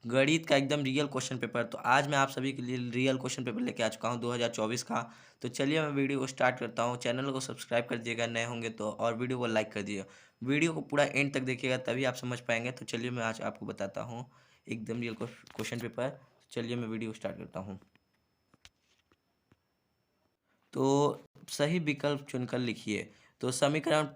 गणित का एकदम रियल क्वेश्चन पेपर। तो आज मैं आप सभी के लिए रियल क्वेश्चन पेपर लेके आ चुका हूँ 2024 का। तो चलिए मैं वीडियो को स्टार्ट करता हूँ। चैनल को सब्सक्राइब कर दीजिएगा नए होंगे तो, और वीडियो को लाइक कर दीजिएगा। वीडियो को पूरा एंड तक देखिएगा तभी आप समझ पाएंगे। तो चलिए मैं आज आपको बताता हूँ एकदम रियल क्वेश्चन पेपर। तो चलिए मैं वीडियो स्टार्ट करता हूँ। तो सही विकल्प चुनकर लिखिए। तो समीकरण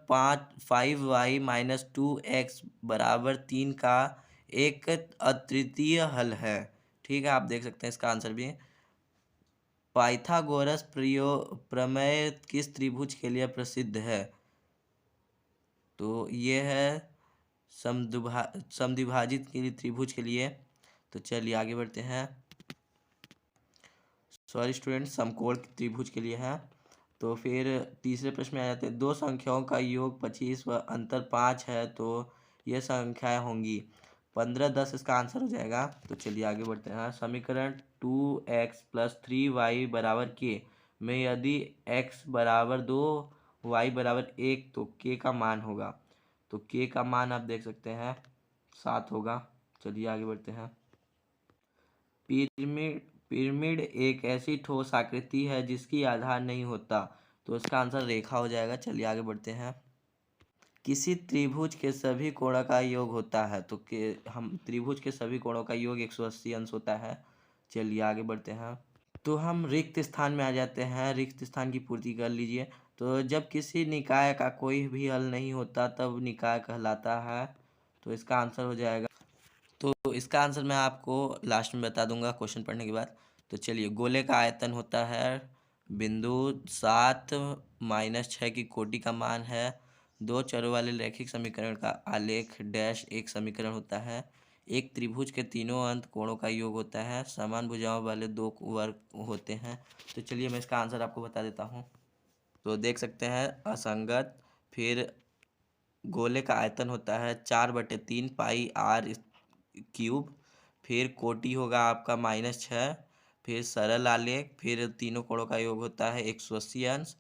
5y-2x बराबर 3 का एक अद्वितीय हल है। ठीक है, आप देख सकते हैं इसका आंसर भी। पाइथागोरस प्रमेय किस त्रिभुज के लिए प्रसिद्ध है? तो ये है समद्विभाजित के लिए त्रिभुज के लिए। तो चलिए आगे बढ़ते हैं। सॉरी स्टूडेंट, समकोण त्रिभुज के लिए है। तो फिर तीसरे प्रश्न में आ जाते हैं। दो संख्याओं का योग 25 व अंतर 5 है तो ये संख्याएं होंगी 15, 10 इसका आंसर हो जाएगा। तो चलिए आगे बढ़ते हैं। समीकरण 2x + 3y बराबर k में यदि x बराबर 2 y बराबर 1 तो k का मान होगा। तो k का मान आप देख सकते हैं 7 होगा। चलिए आगे बढ़ते हैं। पिरामिड पिरामिड एक ऐसी ठोस आकृति है जिसकी आधार नहीं होता। तो इसका आंसर रेखा हो जाएगा। चलिए आगे बढ़ते हैं। किसी त्रिभुज के सभी कोणों का योग होता है। तो हम त्रिभुज के सभी कोणों का योग 180 अंश होता है। चलिए आगे बढ़ते हैं। तो हम रिक्त स्थान में आ जाते हैं। रिक्त स्थान की पूर्ति कर लीजिए। तो जब किसी निकाय का कोई भी हल नहीं होता तब निकाय कहलाता है। तो इसका आंसर हो जाएगा। तो इसका आंसर मैं आपको लास्ट में बता दूंगा क्वेश्चन पढ़ने के बाद। तो चलिए, गोले का आयतन होता है बिंदु 7 - 6 की कोटि का मान है। दो चरों वाले रैखिक समीकरण का आलेख डैश एक समीकरण होता है। एक त्रिभुज के तीनों अंत कोणों का योग होता है। समान भुजाओं वाले दो वर्ग होते हैं। तो चलिए मैं इसका आंसर आपको बता देता हूँ। तो देख सकते हैं असंगत। फिर गोले का आयतन होता है 4/3 पाई r क्यूब। फिर कोटि होगा आपका -6। फिर सरल आलेख। फिर तीनों कोणों का योग होता है 180 अंश।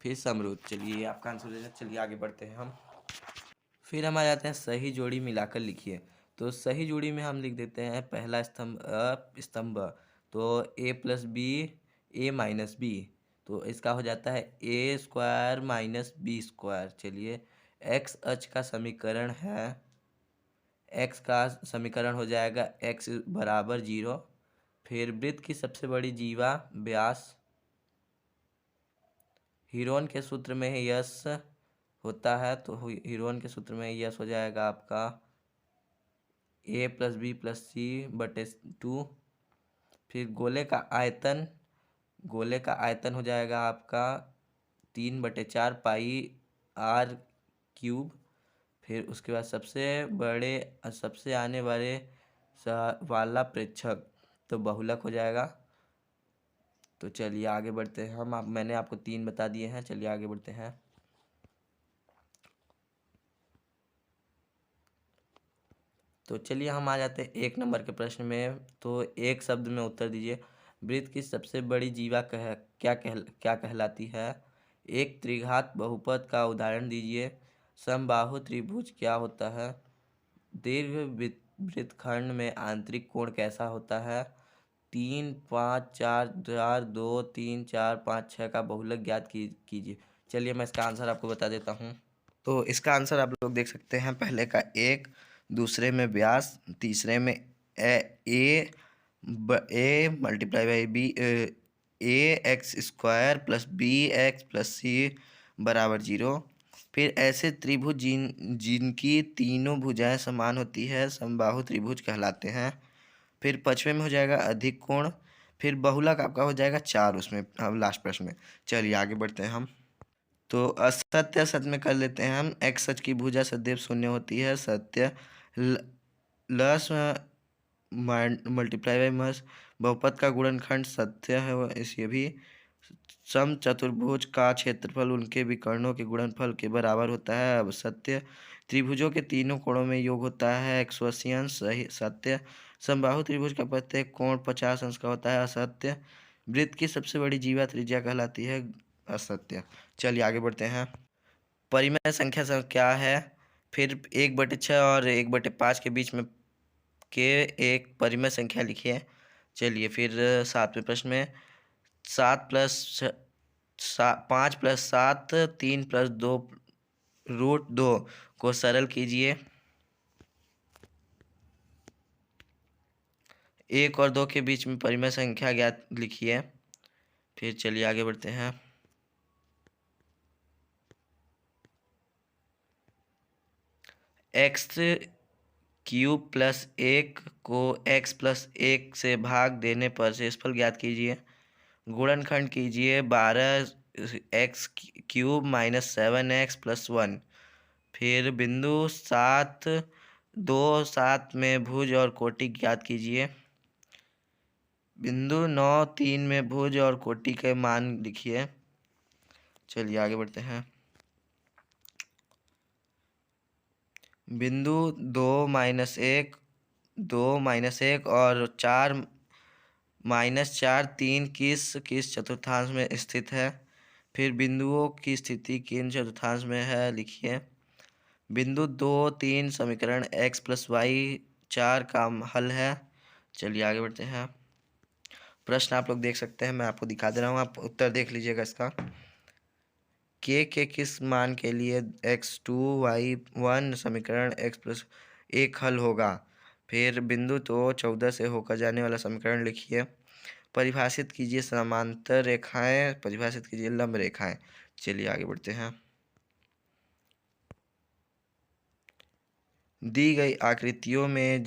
फिर समरूप। चलिए आपका आंसर हो जाएगा। चलिए आगे बढ़ते हैं हम। फिर हम आ जाते हैं सही जोड़ी मिलाकर लिखिए। तो सही जोड़ी में हम लिख देते हैं पहला स्तंभ स्तंभ। तो a+b a-b। तो इसका हो जाता है a² - b²। चलिए, x अक्ष का समीकरण है। x का समीकरण हो जाएगा x बराबर 0। फिर वृत्त की सबसे बड़ी जीवा व्यास। हीरोन के सूत्र में यश होता है। तो हीरोन के सूत्र में यश हो जाएगा आपका a+b+c/2। फिर गोले का आयतन हो जाएगा आपका 3/4 पाई r³ फिर उसके बाद सबसे आने वाला प्रेक्षक तो बहुलक हो जाएगा। तो चलिए आगे बढ़ते हैं हम। मैंने आपको 3 बता दिए हैं। चलिए आगे बढ़ते हैं। तो चलिए हम आ जाते हैं 1 नंबर के प्रश्न में। तो एक शब्द में उत्तर दीजिए। वृत्त की सबसे बड़ी जीवा क्या कहलाती है? एक त्रिघात बहुपद का उदाहरण दीजिए। समबाहु त्रिभुज क्या होता है? दीर्घ वृत्तखंड में आंतरिक कोण कैसा होता है? 3, 5, 4, 4, 2, 3, 4, 5, 6 का बहुलक ज्ञात कीजिए। चलिए मैं इसका आंसर आपको बता देता हूँ। तो इसका आंसर आप लोग देख सकते हैं। पहले का 1, दूसरे में व्यास, तीसरे में ए × a x² + bx + c = 0। फिर ऐसे त्रिभुज जिनकी तीनों भुजाएं समान होती है समबाहु त्रिभुज कहलाते हैं। फिर 5वें में हो जाएगा अधिक कोण। फिर बहुलक आपका हो जाएगा 4 उसमें लास्ट प्रश्न में। चलिए आगे बढ़ते हैं हम। तो असत्य सत्य में कर लेते हैं हम। x सच की भुजा सदैव शून्य होती है। सत्य लस × मस बहुपद का गुणनखंड सत्य है। इस ये भी समचतुर्भुज का क्षेत्रफल उनके विकर्णों के गुणनफल के बराबर होता है। अब सत्य त्रिभुजों के तीनों कोणों में योग होता है 180 अंश। सही सत्य समबाहु त्रिभुज का प्रत्येक कोण 50 अंश का होता है। असत्य वृत्त की सबसे बड़ी जीवा त्रिज्या कहलाती है। असत्य। चलिए आगे बढ़ते हैं। परिमेय संख्या क्या है? फिर 1/6 और 1/5 के बीच में के एक परिमेय संख्या लिखिए। चलिए फिर 7वें प्रश्न में 5 + 7 3 + 2 √2 को सरल कीजिए। 1 और 2 के बीच में परिमेय संख्या ज्ञात लिखिए। फिर चलिए आगे बढ़ते हैं। x³ + 1 को x+1 से भाग देने पर शेषफल ज्ञात कीजिए। गुणनखंड कीजिए 12x³ - 7x + 1। फिर बिंदु 7, 2, 7 में भुज और कोटि ज्ञात कीजिए। बिंदु 9, 3 में भुज और कोटि के मान लिखिए। चलिए आगे बढ़ते हैं। बिंदु 2 - 1, 2 - 1 और 4 - 4 3 किस चतुर्थांश में स्थित है। फिर बिंदुओं की स्थिति किन चतुर्थांश में है लिखिए। बिंदु 2, 3 समीकरण x+y4 का हल है। चलिए आगे बढ़ते हैं। प्रश्न आप लोग देख सकते हैं, मैं आपको दिखा दे रहा हूँ, आप उत्तर देख लीजिएगा इसका। के किस मान के लिए x2y1 समीकरण x+1 हल होगा। फिर बिंदु 14 से होकर जाने वाला समीकरण लिखिए। परिभाषित कीजिए समांतर रेखाएं, परिभाषित कीजिए लंब रेखाएं। चलिए आगे बढ़ते हैं। दी गई आकृतियों में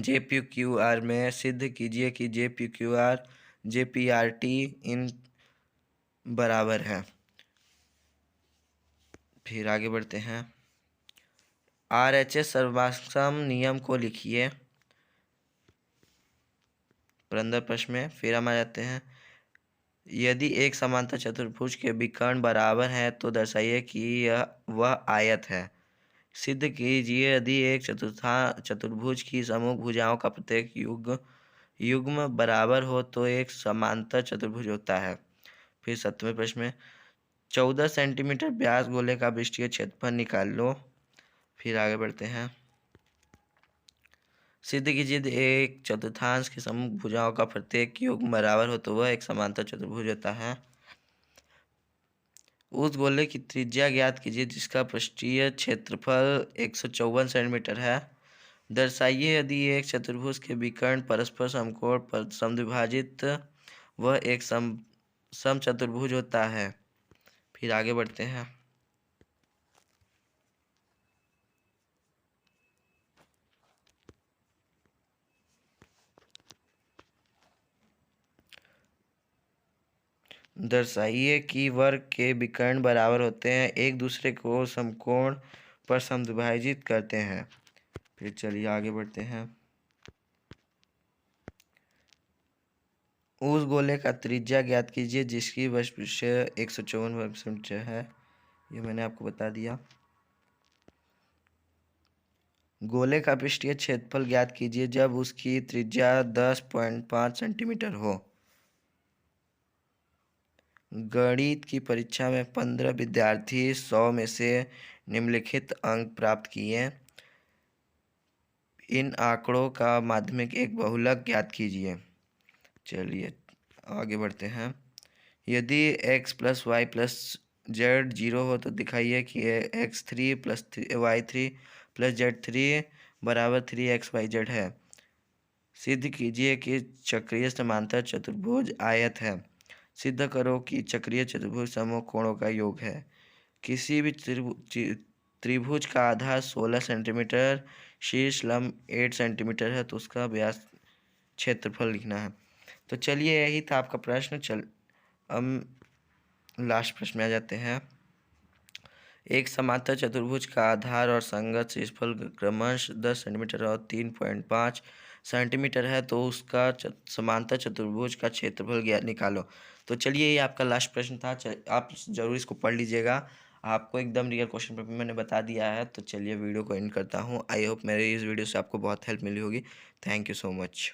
JPQR में सिद्ध कीजिए कि JPQR JPRT इन बराबर है। फिर आगे बढ़ते हैं। RHS सर्वाश्रम नियम को लिखिए पुरंदर प्रश्न में। फिर हम आ जाते हैं। यदि एक समांतर चतुर्भुज के विकर्ण बराबर हैं तो दर्शाइए कि वह आयत है। सिद्ध कीजिए यदि एक चतुर्भुज की समूह भुजाओं का प्रत्येक युग्म बराबर हो तो एक समांतर चतुर्भुज होता है। फिर 7वें प्रश्न में 14 सेंटीमीटर व्यास गोले का पृष्ठीय क्षेत्रफल निकाल लो। फिर आगे बढ़ते हैं। सिद्ध कीजिए यदि एक चतुर्थांश की समूह भुजाओं का प्रत्येक युग्म बराबर हो तो वह एक समांतर चतुर्भुज होता है। उस गोले की त्रिज्या ज्ञात कीजिए जिसका पृष्ठीय क्षेत्रफल 154 सेंटीमीटर है। दर्शाइए यदि एक चतुर्भुज के विकर्ण परस्पर समकोण पर समद्विभाजित वह एक समचतुर्भुज होता है। फिर आगे बढ़ते हैं। दर्शाइए कि वर्ग के विकर्ण बराबर होते हैं, एक दूसरे को समकोण पर समद्विभाजित करते हैं। फिर चलिए आगे बढ़ते हैं। उस गोले का त्रिज्या ज्ञात कीजिए जिसकी पृष्ठ 154 वर्ग सेंटीमीटर है। ये मैंने आपको बता दिया। गोले का पृष्ठीय क्षेत्रफल ज्ञात कीजिए जब उसकी त्रिज्या 10.5 सेंटीमीटर हो। गणित की परीक्षा में 15 विद्यार्थी 100 में से निम्नलिखित अंक प्राप्त किए। इन आंकड़ों का माध्यमिक एक बहुलक ज्ञात कीजिए। चलिए आगे बढ़ते हैं। यदि x + y + z 0 हो तो दिखाइए कि x3 + y3 + z3 बराबर 3xyz है। सिद्ध कीजिए कि चक्रीय समांतर चतुर्भुज आयत है। सिद्ध करो कि चक्रीय चतुर्भुज समूह कोणों का योग है। किसी भी त्रिभुज का आधार 16 सेंटीमीटर, शीर्ष लंब 8 सेंटीमीटर है तो उसका व्यास क्षेत्रफल लिखना है। तो चलिए यही था आपका प्रश्न। हम लास्ट प्रश्न में आ जाते हैं। एक समांतर चतुर्भुज का आधार और संगत शेषफल क्रमश 10 सेंटीमीटर और 3.5 सेंटीमीटर है तो उसका समांतर चतुर्भुज का क्षेत्रफल निकालो। तो चलिए ये आपका लास्ट प्रश्न था। आप जरूर इसको पढ़ लीजिएगा, आपको एकदम रियल क्वेश्चन पेपर मैंने बता दिया है। तो चलिए वीडियो को एंड करता हूँ। आई होप मेरे इस वीडियो से आपको बहुत हेल्प मिली होगी। Thank you so much.